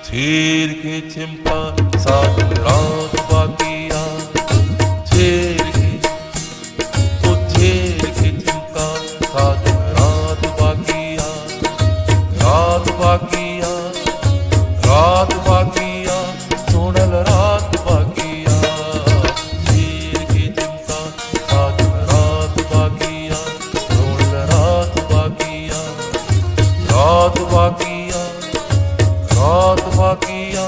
छेर के चिंपा साथ रात बाकिया, छेर के चिंपा साथ रात बाकिया, रात बाकिया, रात बाकिया, सोनल रात बाकिया। छेर के चिंपा साथ रात बाकिया, सोनल रात बाकिया, रात बाकिया, रात बाकिया,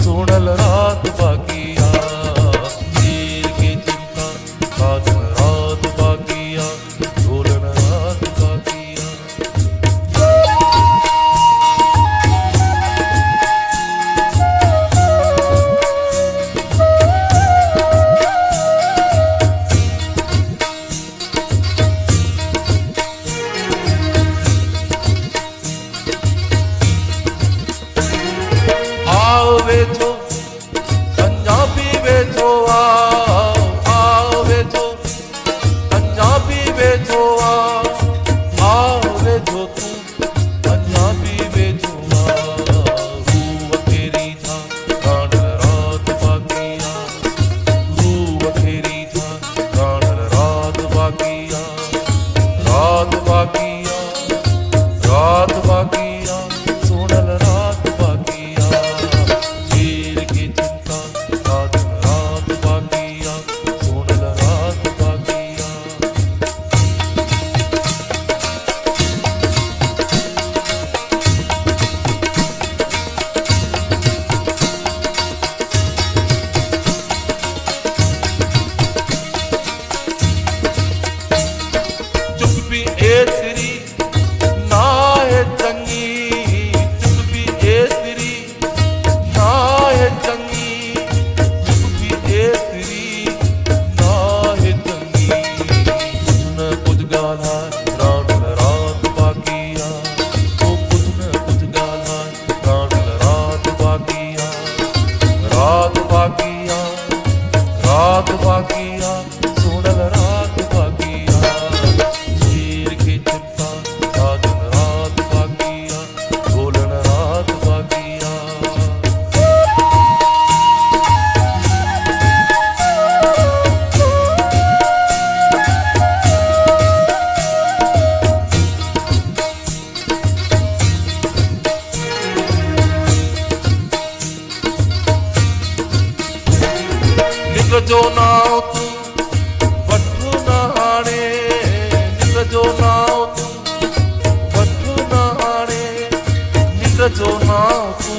सोनल रात बाकिया। छेर के चिंपा साथ रात बाकिया, सोनल रात बाकिया। आओ बेचो पंजाबी बेचो, आओ बेचो पंजाबी बेचो, आओ बेचो तू पंजाबी बेचो। वखेरी था गानल रात बाकिया, वखेरी था गानल रात बाकिया, रात बाकिया, रात बाकिया, सोनल रात बाकिया। छेर के चिंपा साथ रात बाकिया, सोनल रात बाकिया। चुप भी तेरी ना है चंगी, चुप भी तेरी ना है चंगी, चुप भी तेरी ना है चंगी। कुछ न कुछ गाना रानल रात बाकिया, ओ कुछ न कुछ गाना रानल रात बाकिया, रात बाकिया, रात बाकिया, सोनल रात बाकिया। छेर के चिंपा साथ रात बाकिया, सोनल रात बाकिया। निक जो नाव तू वठु नहाणे, निक जो नाव तू वठु नहाणे, निक जो नाव तू